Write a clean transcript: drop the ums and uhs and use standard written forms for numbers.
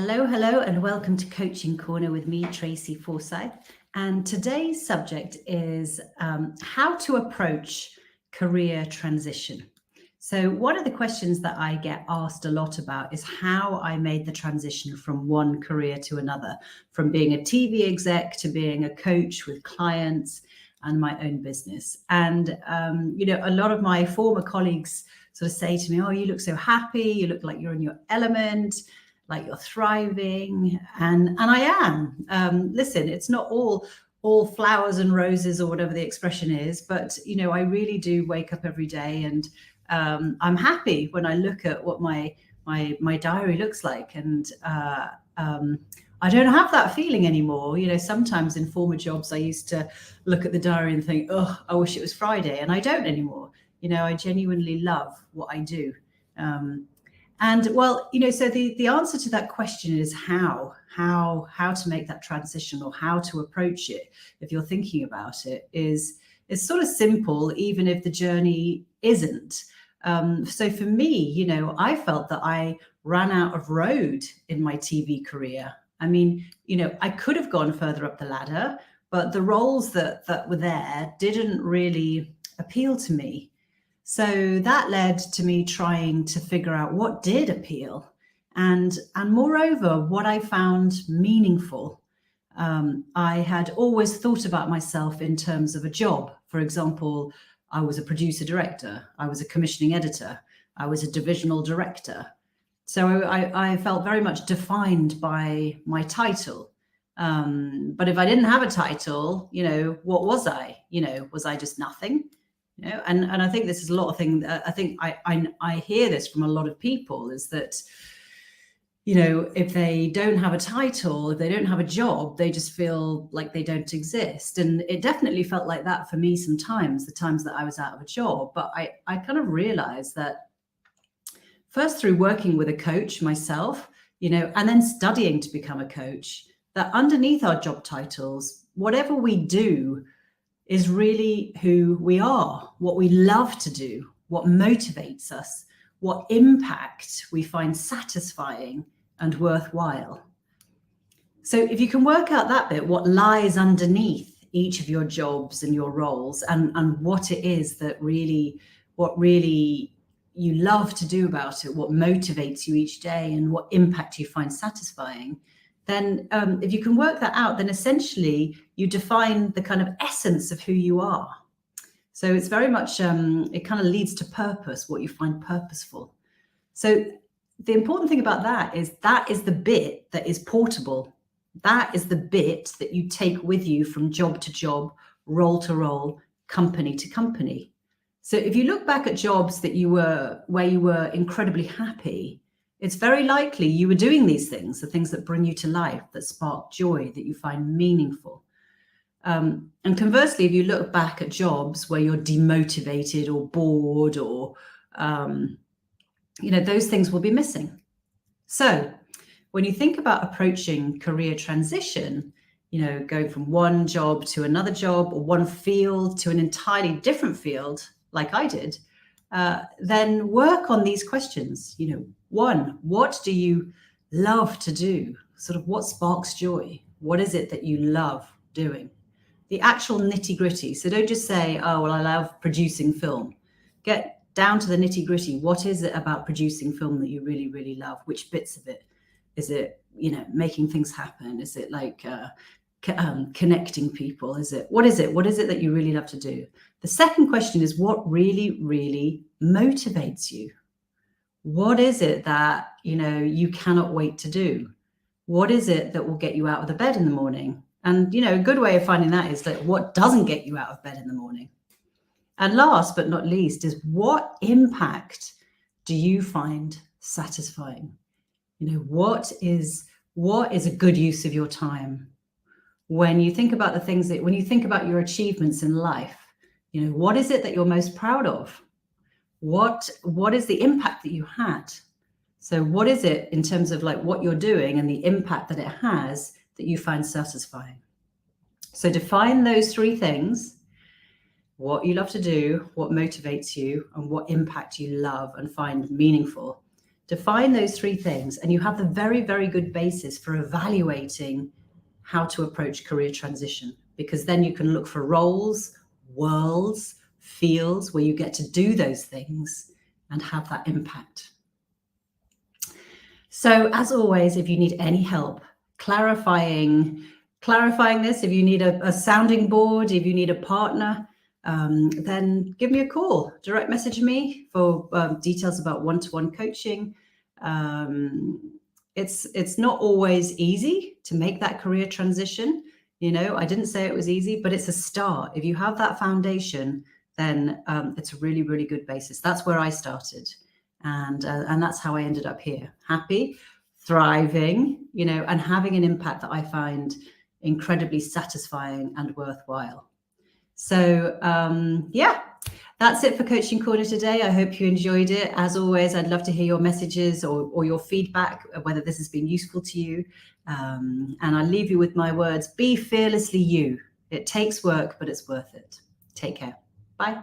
Hello, and welcome to Coaching Corner with me, Tracy Forsyth. And today's subject is how to approach career transition. So one of the questions that I get asked a lot about is how I made the transition from one career to another, from being a TV exec to being a coach with clients and my own business. And, a lot of my former colleagues sort of say to me, oh, you look so happy, you look like you're in your element, like you're thriving, and I am. Listen, it's not all flowers and roses or whatever the expression is, but I really do wake up every day, and I'm happy when I look at what my diary looks like, and I don't have that feeling anymore. Sometimes in former jobs, I used to look at the diary and think, oh, I wish it was Friday, and I don't anymore. I genuinely love what I do. And well, so the answer to that question is how to make that transition, or how to approach it, if you're thinking about it, is sort of simple, even if the journey isn't. So for me, I felt that I ran out of road in my TV career. I mean, I could have gone further up the ladder, but the roles that were there didn't really appeal to me. So that led to me trying to figure out what did appeal, and moreover, what I found meaningful. I had always thought about myself in terms of a job. For example, I was a producer director, I was a commissioning editor, I was a divisional director. So I felt very much defined by my title. But if I didn't have a title, what was I? Was I just nothing? And I think this is a lot of things. I think I hear this from a lot of people, is that, if they don't have a title, if they don't have a job, they just feel like they don't exist. And it definitely felt like that for me sometimes, the times that I was out of a job. But I kind of realized that first through working with a coach myself, and then studying to become a coach, that underneath our job titles, whatever we do is really who we are, what we love to do, what motivates us, what impact we find satisfying and worthwhile. So if you can work out that bit, what lies underneath each of your jobs and your roles, and what it is that what really you love to do about it, what motivates you each day, and what impact you find satisfying, then if you can work that out, then essentially you define the kind of essence of who you are. So it's very much, it kind of leads to purpose, what you find purposeful. So the important thing about that is the bit that is portable. That is the bit that you take with you from job to job, role to role, company to company. So if you look back at jobs where you were incredibly happy, it's very likely you were doing these things, the things that bring you to life, that spark joy, that you find meaningful. And conversely, if you look back at jobs where you're demotivated or bored, or, those things will be missing. So when you think about approaching career transition, going from one job to another job, or one field to an entirely different field, like I did, then work on these questions. One, what do you love to do? Sort of what sparks joy? What is it that you love doing? The actual nitty gritty. So don't just say, oh, well, I love producing film. Get down to the nitty gritty. What is it about producing film that you really, really love? Which bits of it? Is it, making things happen? Is it like connecting people? What is it that you really love to do? The second question is, what really, really motivates you? What is it that, you cannot wait to do? What is it that will get you out of the bed in the morning? And, a good way of finding that is like, what doesn't get you out of bed in the morning? And last but not least is, what impact do you find satisfying? What is a good use of your time? When you think about when you think about your achievements in life, what is it that you're most proud of? What is the impact that you had? So what is it in terms of like what you're doing and the impact that it has that you find satisfying? So define those three things: what you love to do, what motivates you, and what impact you love and find meaningful. Define those three things, and you have the very, very good basis for evaluating how to approach career transition, because then you can look for roles, worlds, fields where you get to do those things and have that impact. So as always, if you need any help clarifying this, if you need a sounding board, if you need a partner, then give me a call, direct message me for details about one-to-one coaching. It's not always easy to make that career transition. You know, I didn't say it was easy, but it's a start. If you have that foundation, then it's a really, really good basis. That's where I started. And that's how I ended up here, happy, thriving, you know, and having an impact that I find incredibly satisfying and worthwhile. So yeah, that's it for Coaching Corner today. I hope you enjoyed it. As always, I'd love to hear your messages or your feedback, whether this has been useful to you. And I'll leave you with my words: be fearlessly you. It takes work, but it's worth it. Take care. Bye.